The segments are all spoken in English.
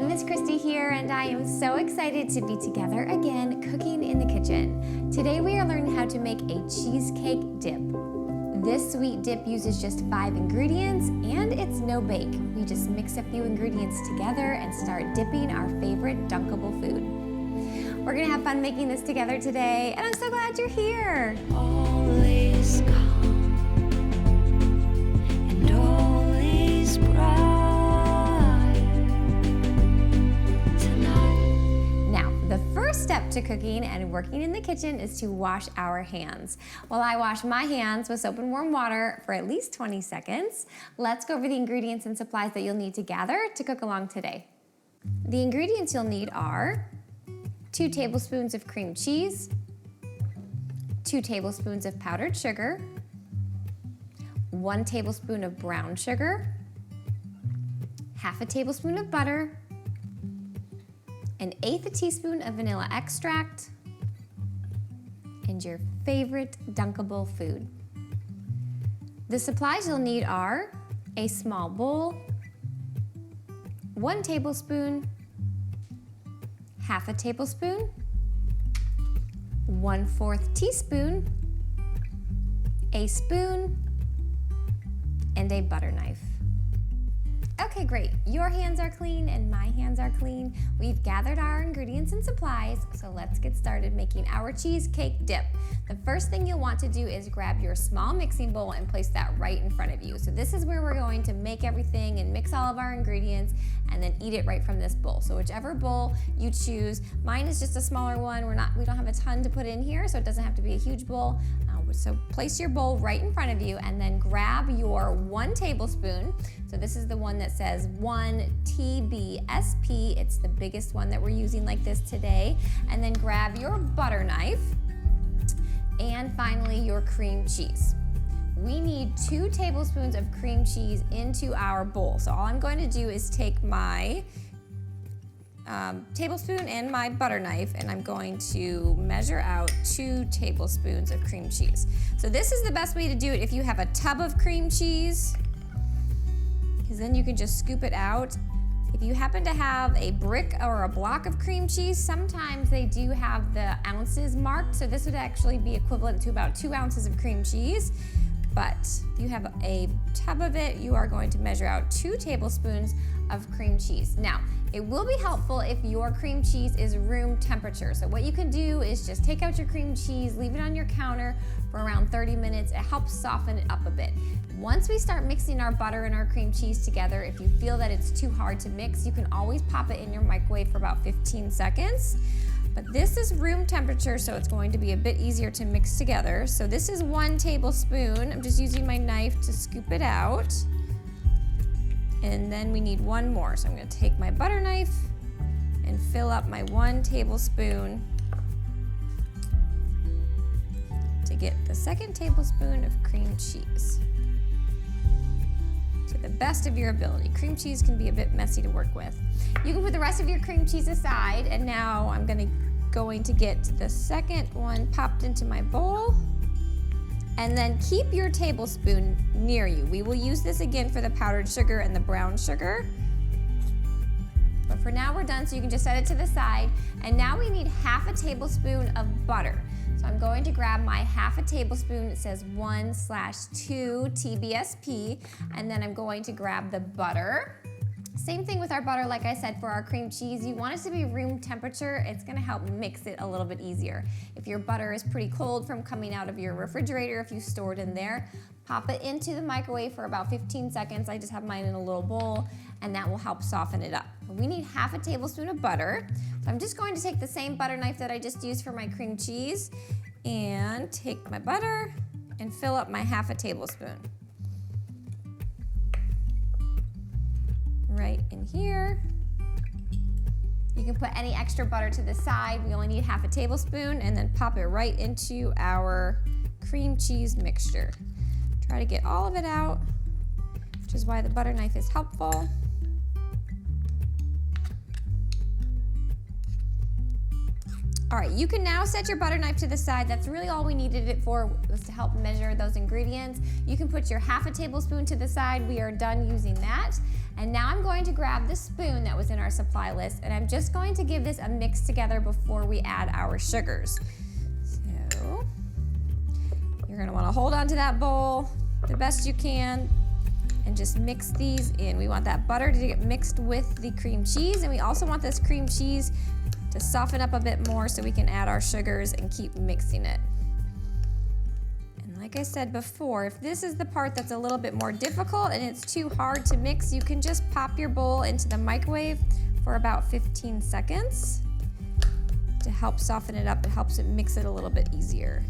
Miss Kristi here, and I am so excited to be together again cooking in the kitchen. Today we are learning how to make a cheesecake dip. This sweet dip uses just 5 ingredients and it's no bake. We just mix a few ingredients together and start dipping our favorite dunkable food. We're gonna have fun making this together today, and I'm so glad you're here. Always calm and always bright tonight. Now, the first step to cooking and working in the kitchen is to wash our hands. While I wash my hands with soap and warm water for at least 20 seconds, let's go over the ingredients and supplies that you'll need to gather to cook along today. The ingredients you'll need are 2 tablespoons of cream cheese, 2 tablespoons of powdered sugar, 1 tablespoon of brown sugar, half a tablespoon of butter, 1/8 teaspoon of vanilla extract, and your favorite dunkable food. The supplies you'll need are a small bowl, 1 tablespoon, half a tablespoon, 1/4 teaspoon, a spoon, and a butter knife. Okay, great. Your hands are clean and my hands are clean. We've gathered our ingredients and supplies, so let's get started making our cheesecake dip. The first thing you'll want to do is grab your small mixing bowl and place that right in front of you. So this is where we're going to make everything and mix all of our ingredients and then eat it right from this bowl. So whichever bowl you choose, mine is just a smaller one. We don't have a ton to put in here, so it doesn't have to be a huge bowl. So place your bowl right in front of you and then grab your 1 tablespoon. So this is the one that says 1 TBSP. It's the biggest one that we're using like this today. And then grab your butter knife and finally your cream cheese. We need 2 tablespoons of cream cheese into our bowl. So all I'm going to do is take my tablespoon and my butter knife, and I'm going to measure out 2 tablespoons of cream cheese. So this is the best way to do it if you have a tub of cream cheese, because then you can just scoop it out. If you happen to have a brick or a block of cream cheese, sometimes they do have the ounces marked, so this would actually be equivalent to about 2 ounces of cream cheese. But if you have a tub of it, you are going to measure out 2 tablespoons of cream cheese. Now, it will be helpful if your cream cheese is room temperature. So what you can do is just take out your cream cheese, leave it on your counter for around 30 minutes. It helps soften it up a bit. Once we start mixing our butter and our cream cheese together, if you feel that it's too hard to mix, you can always pop it in your microwave for about 15 seconds. But this is room temperature, so it's going to be a bit easier to mix together. So this is 1 tablespoon. I'm just using my knife to scoop it out. And then we need 1 more. So I'm going to take my butter knife and fill up my 1 tablespoon to get the 2nd tablespoon of cream cheese. To the best of your ability. Cream cheese can be a bit messy to work with. You can put the rest of your cream cheese aside, and now I'm going to get the 2nd one popped into my bowl. And then keep your tablespoon near you. We will use this again for the powdered sugar and the brown sugar. But for now we're done, so you can just set it to the side. And now we need half a tablespoon of butter. So I'm going to grab my half a tablespoon. It says 1/2 TBSP. And then I'm going to grab the butter. Same thing with our butter, like I said, for our cream cheese. You want it to be room temperature. It's gonna help mix it a little bit easier. If your butter is pretty cold from coming out of your refrigerator, if you store it in there, pop it into the microwave for about 15 seconds. I just have mine in a little bowl, and that will help soften it up. We need half a tablespoon of butter. So I'm just going to take the same butter knife that I just used for my cream cheese and take my butter and fill up my half a tablespoon. Right in here. You can put any extra butter to the side. We only need half a tablespoon, and then pop it right into our cream cheese mixture. Try to get all of it out, which is why the butter knife is helpful. All right, you can now set your butter knife to the side. That's really all we needed it for, was to help measure those ingredients. You can put your half a tablespoon to the side. We are done using that. And now I'm going to grab the spoon that was in our supply list, and I'm just going to give this a mix together before we add our sugars. So you're gonna wanna hold on to that bowl the best you can and just mix these in. We want that butter to get mixed with the cream cheese, and we also want this cream cheese to soften up a bit more so we can add our sugars and keep mixing it. And like I said before, if this is the part that's a little bit more difficult and it's too hard to mix, you can just pop your bowl into the microwave for about 15 seconds to help soften it up. It helps it mix it a little bit easier.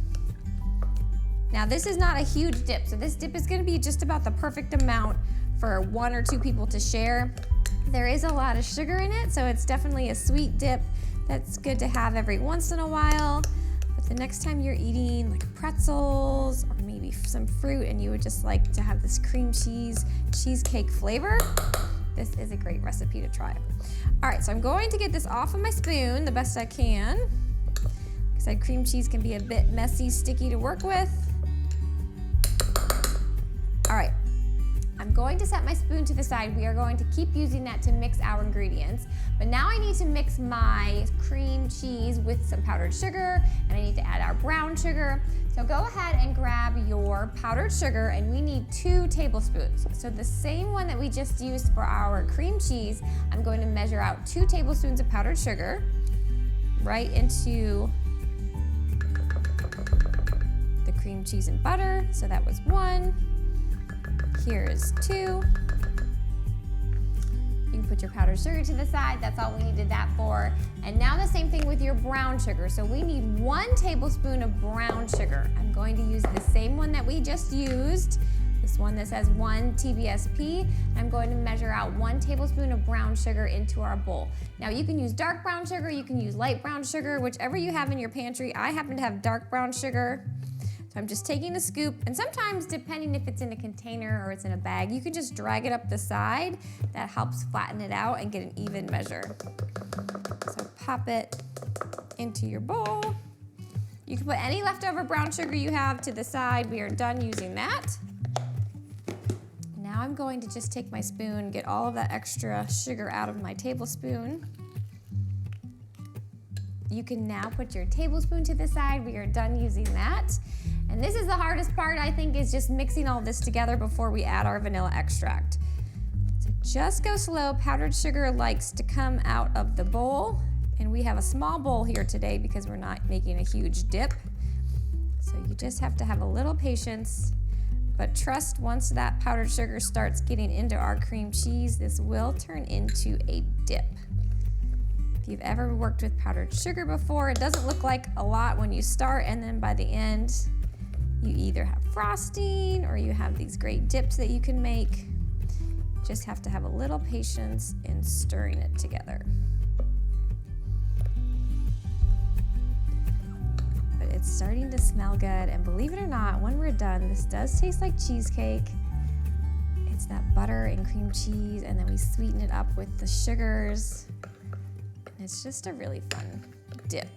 Now this is not a huge dip, so this dip is gonna be just about the perfect amount for 1 or 2 people to share. There is a lot of sugar in it, so it's definitely a sweet dip that's good to have every once in a while. But the next time you're eating like pretzels or maybe some fruit and you would just like to have this cream cheese cheesecake flavor, this is a great recipe to try. All right, so I'm going to get this off of my spoon the best I can. Like I said, cream cheese can be a bit messy, sticky to work with. All right. I'm going to set my spoon to the side. We are going to keep using that to mix our ingredients. But now I need to mix my cream cheese with some powdered sugar, and I need to add our brown sugar. So go ahead and grab your powdered sugar, and we need 2 tablespoons. So the same one that we just used for our cream cheese, I'm going to measure out 2 tablespoons of powdered sugar right into the cream cheese and butter. So that was 1. Here is 2. You can put your powdered sugar to the side. That's all we needed that for. And now the same thing with your brown sugar. So we need 1 tablespoon of brown sugar. I'm going to use the same one that we just used, this one that says 1 TBSP. I'm going to measure out 1 tablespoon of brown sugar into our bowl. Now you can use dark brown sugar, you can use light brown sugar, whichever you have in your pantry. I happen to have dark brown sugar. I'm just taking a scoop, and sometimes depending if it's in a container or it's in a bag, you can just drag it up the side. That helps flatten it out and get an even measure. So pop it into your bowl. You can put any leftover brown sugar you have to the side. We are done using that. Now I'm going to just take my spoon, get all of that extra sugar out of my tablespoon. You can now put your tablespoon to the side. We are done using that. And this is the hardest part, I think, is just mixing all this together before we add our vanilla extract. So just go slow. Powdered sugar likes to come out of the bowl. And we have a small bowl here today because we're not making a huge dip. So you just have to have a little patience. But trust, once that powdered sugar starts getting into our cream cheese, this will turn into a dip. If you've ever worked with powdered sugar before, it doesn't look like a lot when you start, and then by the end, you either have frosting or you have these great dips that you can make. Just have to have a little patience in stirring it together. But it's starting to smell good, and believe it or not, when we're done, this does taste like cheesecake. It's that butter and cream cheese, and then we sweeten it up with the sugars. It's just a really fun dip,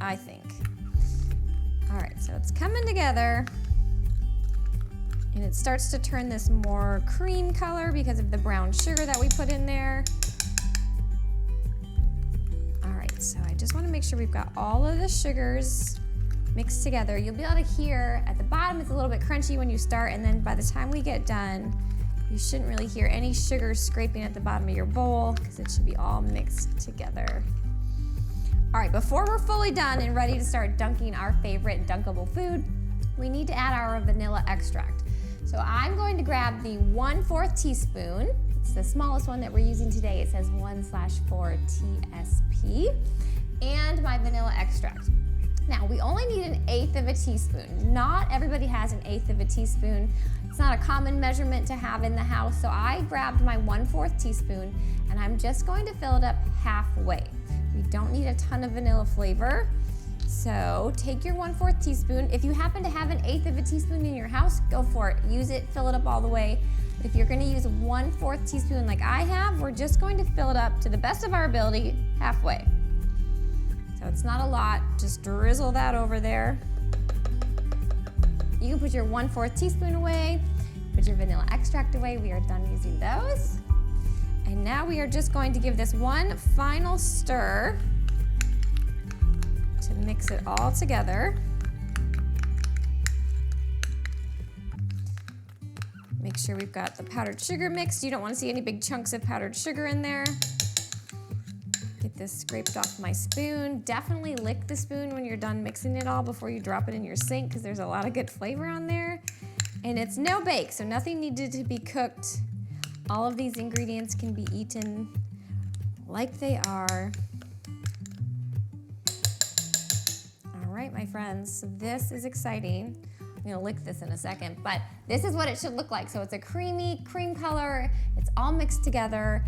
I think. All right, so it's coming together, and it starts to turn this more cream color because of the brown sugar that we put in there. All right, so I just want to make sure we've got all of the sugars mixed together. You'll be able to hear at the bottom it's a little bit crunchy when you start, and then by the time we get done, you shouldn't really hear any sugar scraping at the bottom of your bowl because it should be all mixed together. All right, before we're fully done and ready to start dunking our favorite dunkable food, we need to add our vanilla extract. So I'm going to grab the 1/4 teaspoon. It's the smallest one that we're using today. It says 1/4 TSP, and my vanilla extract. Now, we only need 1/8 of a teaspoon. Not everybody has 1/8 of a teaspoon. It's not a common measurement to have in the house, so I grabbed my 1/4 teaspoon, and I'm just going to fill it up halfway. We don't need a ton of vanilla flavor, so take your 1/4 teaspoon. If you happen to have 1/8 of a teaspoon in your house, go for it. Use it, fill it up all the way. But if you're gonna use 1/4 teaspoon like I have, we're just going to fill it up to the best of our ability halfway. So So it's not a lot, just drizzle that over there. You can put your 1/4 teaspoon away, put your vanilla extract away. We are done using those. And now we are just going to give this one final stir to mix it all together. Make sure we've got the powdered sugar mixed. You don't want to see any big chunks of powdered sugar in there. Get this scraped off my spoon. Definitely lick the spoon when you're done mixing it all before you drop it in your sink because there's a lot of good flavor on there. And it's no bake, so nothing needed to be cooked. All of these ingredients can be eaten like they are. All right, my friends, so this is exciting. I'm gonna lick this in a second, but this is what it should look like. So it's a creamy cream color. It's all mixed together.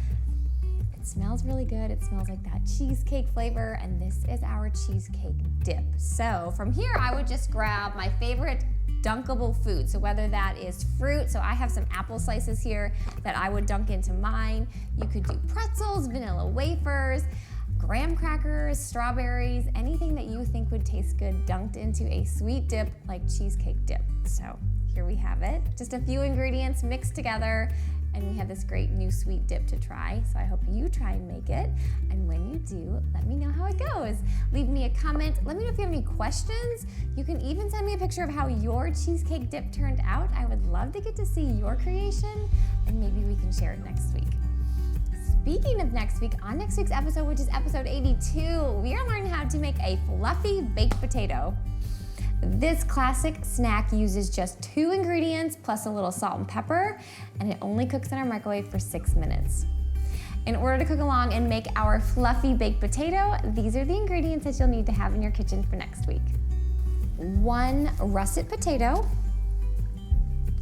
It smells really good. It smells like that cheesecake flavor, and this is our cheesecake dip. So from here, I would just grab my favorite dunkable food. So whether that is fruit, so I have some apple slices here that I would dunk into mine. You could do pretzels, vanilla wafers, graham crackers, strawberries, anything that you think would taste good dunked into a sweet dip like cheesecake dip. So here we have it. Just a few ingredients mixed together, and we have this great new sweet dip to try. So I hope you try and make it. And when you do, let me know how it goes. Leave me a comment. Let me know if you have any questions. You can even send me a picture of how your cheesecake dip turned out. I would love to get to see your creation, and maybe we can share it next week. Speaking of next week, on next week's episode, which is episode 82, we are learning how to make a fluffy baked potato. This classic snack uses just 2 ingredients plus a little salt and pepper, and it only cooks in our microwave for 6 minutes. In order to cook along and make our fluffy baked potato, these are the ingredients that you'll need to have in your kitchen for next week. 1 russet potato,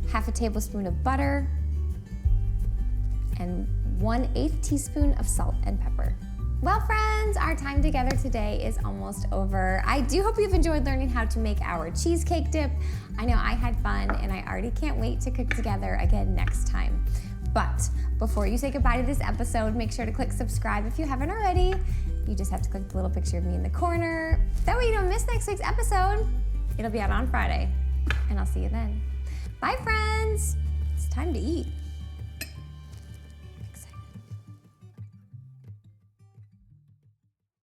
1/2 tablespoon of butter, and 1/8 teaspoon of salt and pepper. Well, friends, our time together today is almost over. I do hope you've enjoyed learning how to make our cheesecake dip. I know I had fun, and I already can't wait to cook together again next time. But before you say goodbye to this episode, make sure to click subscribe if you haven't already. You just have to click the little picture of me in the corner. That way you don't miss next week's episode. It'll be out on Friday, and I'll see you then. Bye, friends. It's time to eat.